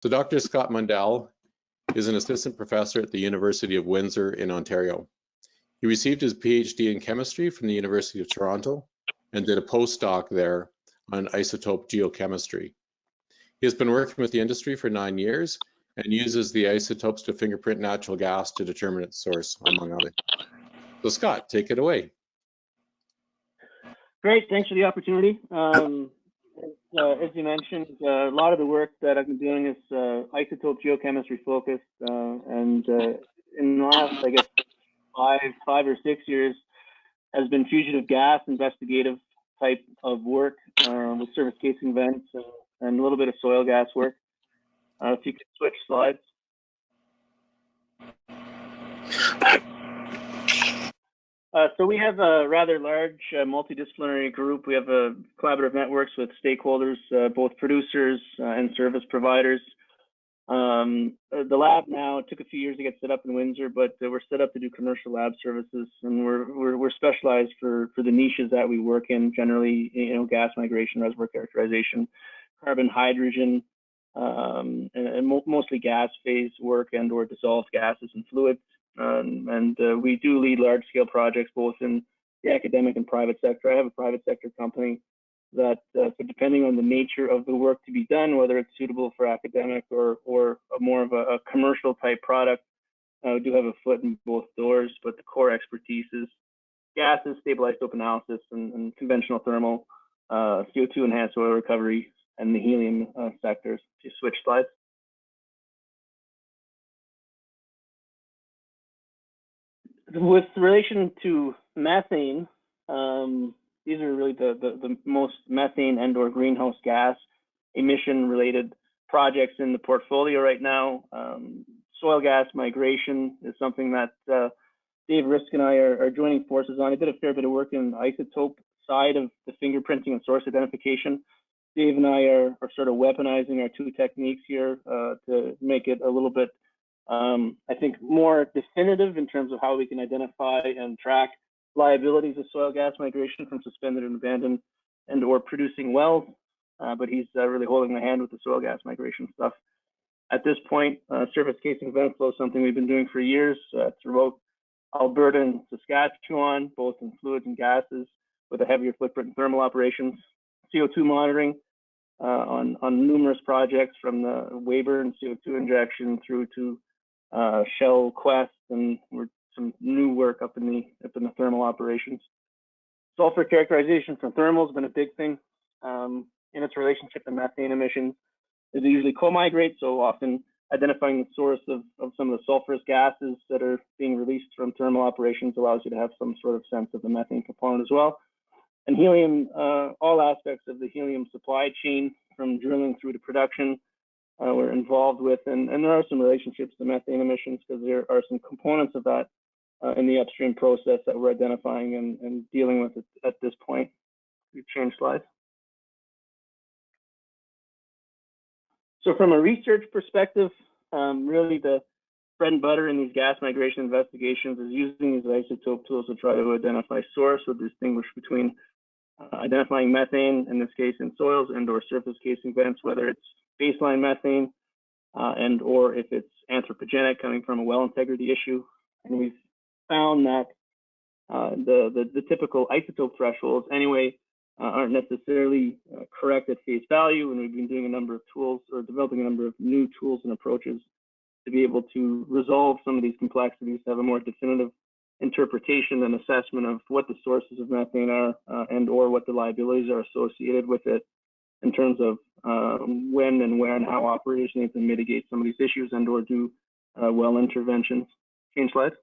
So Dr. Scott Mundle is an assistant professor at the University of Windsor in Ontario. He received his PhD in chemistry from the University of Toronto and did a postdoc there on isotope geochemistry. He has been working with the industry for 9 years and uses the isotopes to fingerprint natural gas to determine its source, among others. So Scott, take it away. Great, thanks for the opportunity. As you mentioned, a lot of the work that I've been doing is isotope geochemistry focused, and in the last, I guess, five or 6 years, has been fugitive gas investigative type of work with surface casing vents and a little bit of soil gas work. If you could switch slides. So we have a rather large multidisciplinary group. We have collaborative networks with stakeholders, both producers and service providers. The lab now, it took a few years to get set up in Windsor, but we're set up to do commercial lab services, and we're specialized for the niches that we work in, generally, gas migration, reservoir characterization, carbon, hydrogen, and mostly gas phase work and or dissolved gases and fluids. And we do lead large-scale projects both in the academic and private sector. I have a private sector company that, so depending on the nature of the work to be done, whether it's suitable for academic or more of a commercial type product, we do have a foot in both doors, but the core expertise is gases, stable isotope analysis, and conventional thermal, CO2 enhanced oil recovery, and the helium sectors. Just switch slides. With relation to methane, these are really the most methane and or greenhouse gas emission related projects in the portfolio right now. Soil gas migration is something that Dave Risk and I are joining forces on. I did a fair bit of work in the isotope side of the fingerprinting and source identification. Dave and I are sort of weaponizing our two techniques here to make it a little bit I think more definitive in terms of how we can identify and track liabilities of soil gas migration from suspended and abandoned and or producing wells, but he's really holding the hand with the soil gas migration stuff. At this point, surface casing vent flow is something we've been doing for years throughout Alberta and Saskatchewan, both in fluids and gases, with a heavier footprint in thermal operations. CO2 monitoring on numerous projects, from the Weyburn CO2 injection through to Shell Quest, and some new work up in the thermal operations. Sulfur characterization from thermal has been a big thing in its relationship to methane emissions. They usually co-migrate, so often identifying the source of some of the sulfurous gases that are being released from thermal operations allows you to have some sort of sense of the methane component as well. And helium, all aspects of the helium supply chain, from drilling through to production, we're involved with, and there are some relationships to methane emissions because there are some components of that in the upstream process that we're identifying and dealing with at this point. You change slides. So from a research perspective, really the bread and butter in these gas migration investigations is using these isotope tools to try to identify source or distinguish between identifying methane, in this case in soils and or surface casing vents, whether it's baseline methane and or if it's anthropogenic coming from a well integrity issue. And we've found that the typical isotope thresholds anyway aren't necessarily correct at face value, and we've been doing a number of tools or developing a number of new tools and approaches to be able to resolve some of these complexities, to have a more definitive interpretation and assessment of what the sources of methane are and or what the liabilities are associated with it in terms of when and where and how operators need to mitigate some of these issues and or do well interventions. Change slide.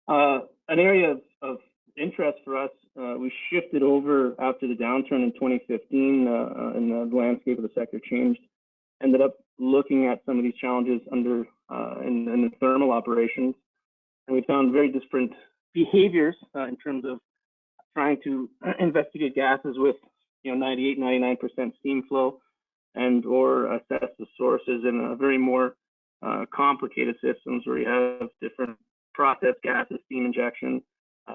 An area of interest for us, we shifted over after the downturn in 2015 and the landscape of the sector changed, ended up looking at some of these challenges under in the thermal operations, and we found very different behaviors in terms of trying to investigate gases with 98, 99% steam flow and or assess the sources in a very more complicated systems where you have different process gases, steam injection,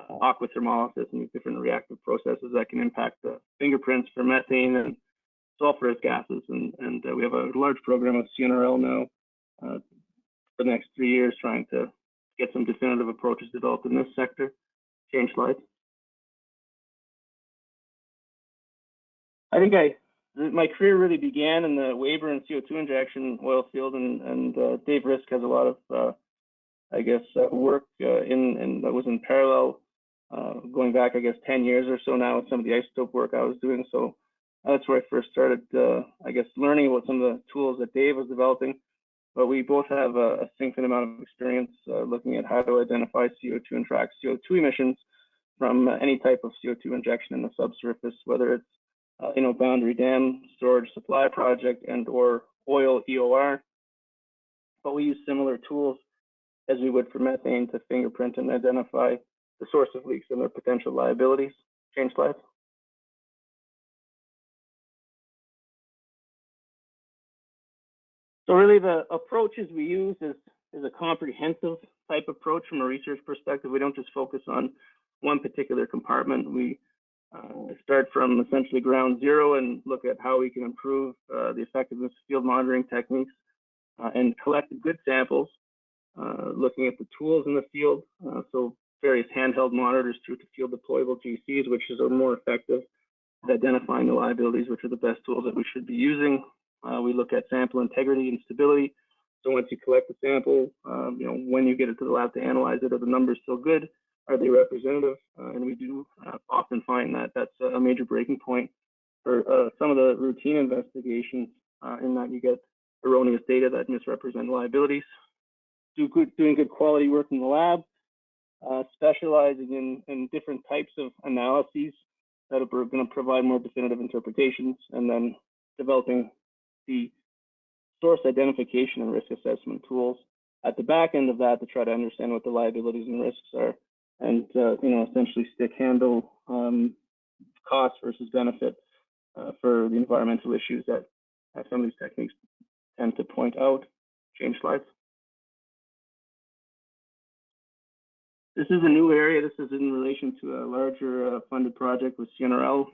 aquathermolysis, and different reactive processes that can impact the fingerprints for methane and sulfurous gases, and we have a large program of CNRL now for the next 3 years, trying to get some definitive approaches developed in this sector. Change slide. I think my career really began in the Weyburn CO2 injection oil field, and Dave Risk has a lot of, work that was in parallel, going back, 10 years or so now with some of the isotope work I was doing. So that's where I first started, learning about some of the tools that Dave was developing. But we both have a significant amount of experience looking at how to identify CO2 and track CO2 emissions from any type of CO2 injection in the subsurface, whether it's boundary dam, storage supply project, and or oil EOR. But we use similar tools as we would for methane to fingerprint and identify the source of leaks and their potential liabilities. Change slides. So really the approaches we use is a comprehensive type approach from a research perspective. We don't just focus on one particular compartment. We start from essentially ground zero and look at how we can improve the effectiveness of field monitoring techniques and collect good samples, looking at the tools in the field. So various handheld monitors through to field deployable GCs, which are more effective at identifying the liabilities, which are the best tools that we should be using. We look at sample integrity and stability. So once you collect the sample, when you get it to the lab to analyze it, are the numbers still good? Are they representative? And we do often find that that's a major breaking point for some of the routine investigations, in that you get erroneous data that misrepresent liabilities. Doing good quality work in the lab, specializing in different types of analyses that are going to provide more definitive interpretations, and then developing the source identification and risk assessment tools at the back end of that to try to understand what the liabilities and risks are, and essentially stick handle cost versus benefit for the environmental issues that some of these techniques tend to point out. Change slides. This is a new area. This is in relation to a larger funded project with CNRL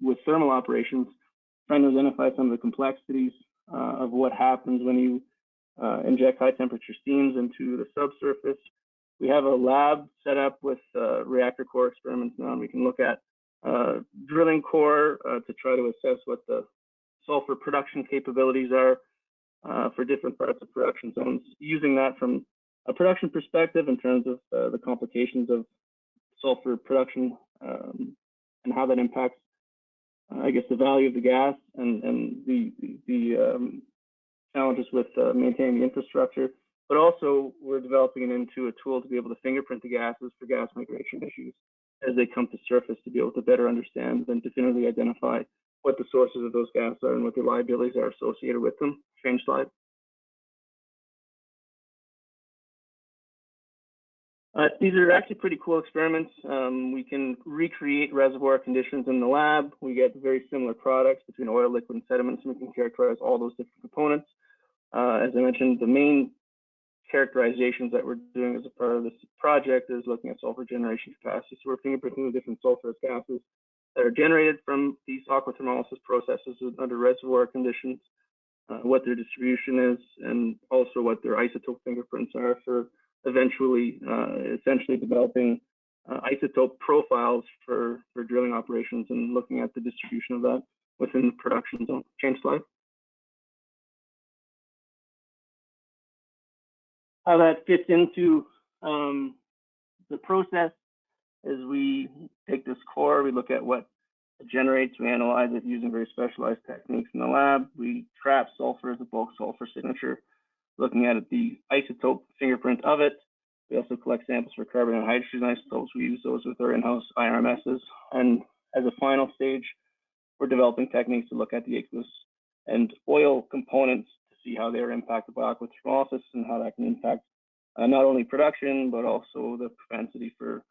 with thermal operations, trying to identify some of the complexities of what happens when you inject high temperature steams into the subsurface. We have a lab set up with reactor core experiments now, and we can look at drilling core to try to assess what the sulfur production capabilities are for different parts of production zones, using that from a production perspective in terms of the complications of sulfur production and how that impacts, the value of the gas and the challenges with maintaining the infrastructure. But also, we're developing it into a tool to be able to fingerprint the gases for gas migration issues as they come to surface, to be able to better understand and definitively identify what the sources of those gases are and what the liabilities are associated with them. Change slide. These are actually pretty cool experiments. We can recreate reservoir conditions in the lab. We get very similar products between oil, liquid, and sediments, and we can characterize all those different components. As I mentioned, the main characterizations that we're doing as a part of this project is looking at sulfur generation capacity. So we're fingerprinting the different sulfurous gases that are generated from these aquathermolysis processes under reservoir conditions, what their distribution is, and also what their isotope fingerprints are for eventually essentially developing isotope profiles for drilling operations and looking at the distribution of that within the production zone. Change slide. How that fits into the process is we take this core, we look at what it generates, we analyze it using very specialized techniques in the lab. We trap sulfur as a bulk sulfur signature, looking at the isotope fingerprint of it. We also collect samples for carbon and hydrogen isotopes. We use those with our in-house IRMSs. And as a final stage, we're developing techniques to look at the aqueous and oil components to see how they're impacted by aquathermolysis and how that can impact not only production, but also the propensity for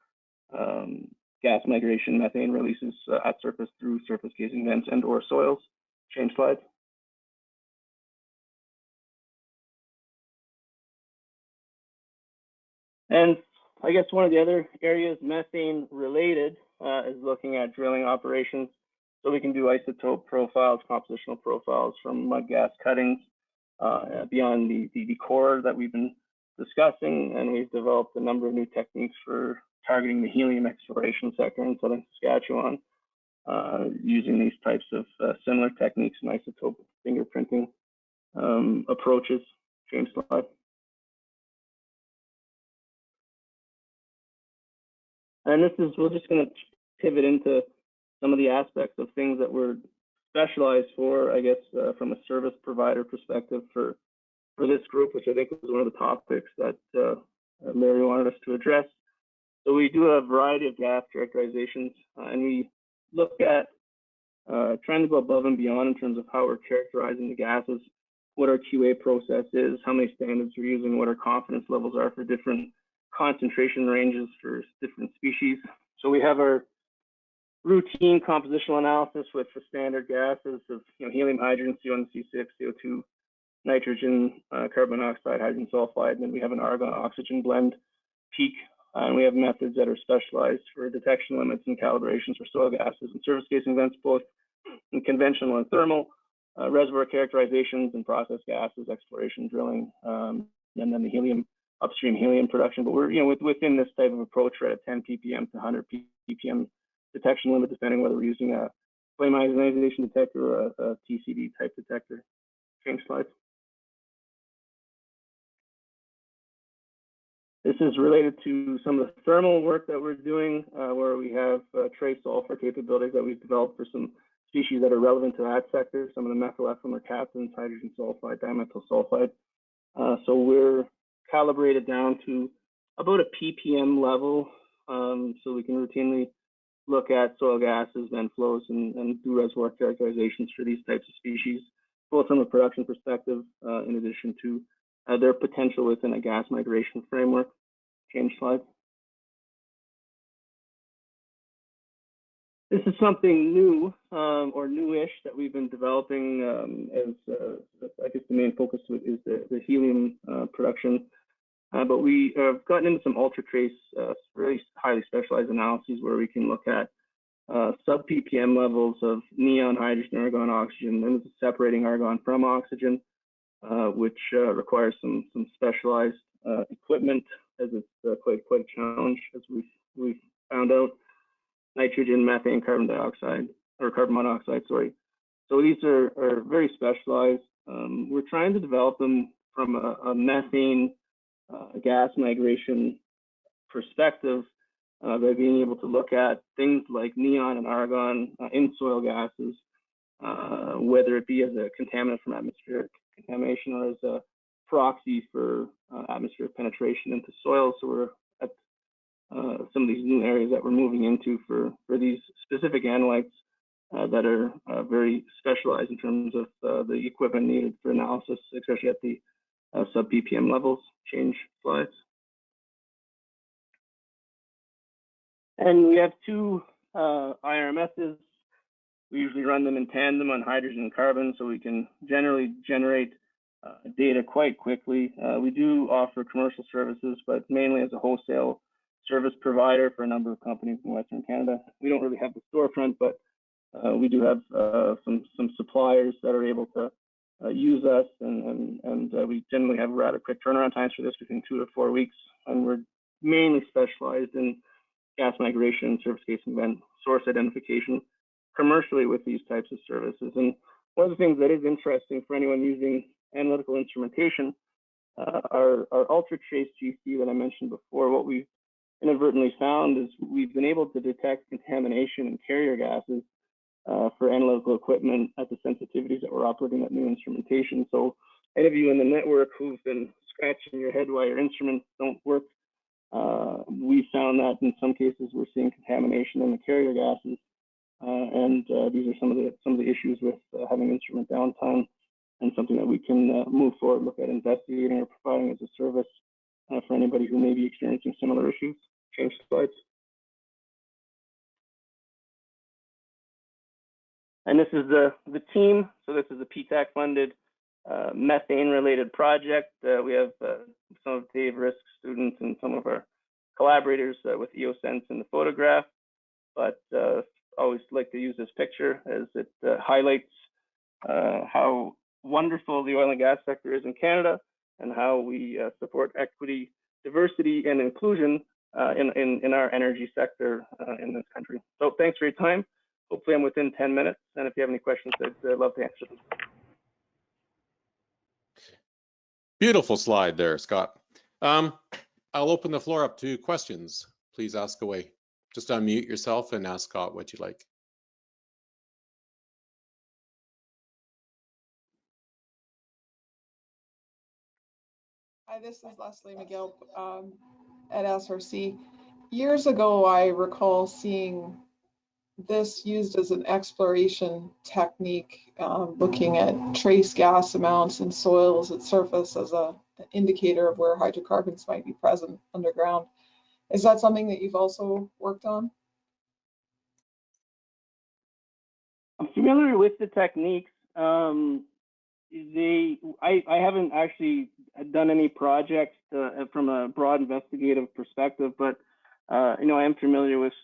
gas migration, methane releases at surface through surface casing vents and or soils. Change slide. And I guess one of the other areas methane related is looking at drilling operations. So we can do isotope profiles, compositional profiles from mud gas cuttings beyond the core that we've been discussing, and we've developed a number of new techniques for targeting the helium exploration sector in southern Saskatchewan using these types of similar techniques and isotope fingerprinting approaches. Change slide. And this is, we're just going to pivot into some of the aspects of things that we're specialized for, I guess, from a service provider perspective for this group, which I think was one of the topics that Mary wanted us to address. So we do a variety of gas characterizations, and we look at trying to go above and beyond in terms of how we're characterizing the gases, what our QA process is, how many standards we're using, what our confidence levels are for different concentration ranges for different species. So we have our routine compositional analysis with the standard gases of helium, hydrogen, CO1, C6, CO2, nitrogen, carbon monoxide, hydrogen sulfide, and then we have an argon oxygen blend peak. And we have methods that are specialized for detection limits and calibrations for soil gases and surface casing vents, both in conventional and thermal, reservoir characterizations and process gases, exploration, drilling, and then the helium, upstream helium production. But we're, within this type of approach, we're at a 10 ppm to 100 ppm detection limit, depending whether we're using a flame ionization detector or a TCD type detector. Change slides. This is related to some of the thermal work that we're doing, where we have trace sulfur capabilities that we've developed for some species that are relevant to that sector. Some of the methyl ethyl mercaptans, hydrogen sulfide, dimethyl sulfide. So we're calibrated down to about a ppm level, so we can routinely look at soil gases, vent flows, and do reservoir characterizations for these types of species, both from a production perspective, in addition to their potential within a gas migration framework. Change slide. This is something new or newish that we've been developing as I guess the main focus is the helium production. But we have gotten into some ultra trace, really highly specialized analyses where we can look at sub ppm levels of neon, hydrogen, argon, oxygen, and this is separating argon from oxygen, which requires some specialized equipment, as it's quite a challenge, as we've found out. Nitrogen, methane, carbon dioxide, or carbon monoxide, sorry. So these are very specialized. We're trying to develop them from a methane gas migration perspective by being able to look at things like neon and argon in soil gases, whether it be as a contaminant from atmospheric contamination or as a proxy for atmospheric penetration into soil. So we're at some of these new areas that we're moving into for these specific analytes that are very specialized in terms of the equipment needed for analysis, especially at the sub ppm levels. Change slides. And we have two IRMSs. We usually run them in tandem on hydrogen and carbon, so we can generally generate data quite quickly. We do offer commercial services, but mainly as a wholesale service provider for a number of companies in Western Canada. We don't really have the storefront, but we do have some suppliers that are able to use us, and we generally have rather quick turnaround times for this, between 2 to 4 weeks, and we're mainly specialized in gas migration, surface casing vent, source identification, commercially with these types of services. And one of the things that is interesting for anyone using analytical instrumentation, our ultra trace GC that I mentioned before, what we've inadvertently found is we've been able to detect contamination in carrier gases for analytical equipment at the sensitivities that we're operating at new instrumentation. So any of you in the network who've been scratching your head while your instruments don't work, we found that in some cases we're seeing contamination in the carrier gases, and these are some of the issues with having instrument downtime, and something that we can move forward, look at investigating or providing as a service for anybody who may be experiencing similar issues. Change slides. And this is the team. So this is a PTAC funded methane related project. We have some of Dave Risk's students and some of our collaborators with EOSense in the photograph. But always like to use this picture as it highlights how wonderful the oil and gas sector is in Canada and how we support equity, diversity, and inclusion in our energy sector in this country. So thanks for your time. Hopefully I'm within 10 minutes. And if you have any questions, I'd love to answer them. Beautiful slide there, Scott. I'll open the floor up to questions. Please ask away. Just unmute yourself and ask Scott what you'd like. Hi, this is Leslie McGill at SRC. Years ago, I recall seeing this used as an exploration technique, looking at trace gas amounts in soils at surface as an indicator of where hydrocarbons might be present underground. Is that something that you've also worked on? I'm familiar with the techniques. I haven't actually done any projects from a broad investigative perspective, but you know, I am familiar with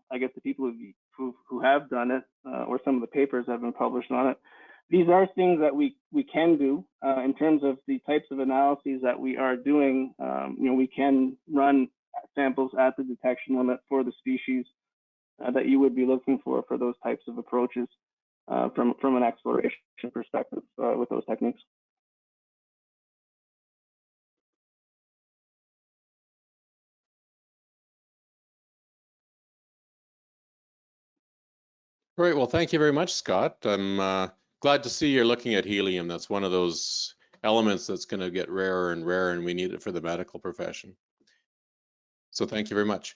I guess the people who have done it, or some of the papers that have been published on it. These are things that we can do in terms of the types of analyses that we are doing. You know, we can run samples at the detection limit for the species that you would be looking for those types of approaches from an exploration perspective with those techniques. Great. Well, thank you very much, Scott. I'm glad to see you're looking at helium. That's one of those elements that's going to get rarer and rarer, and we need it for the medical profession. So thank you very much.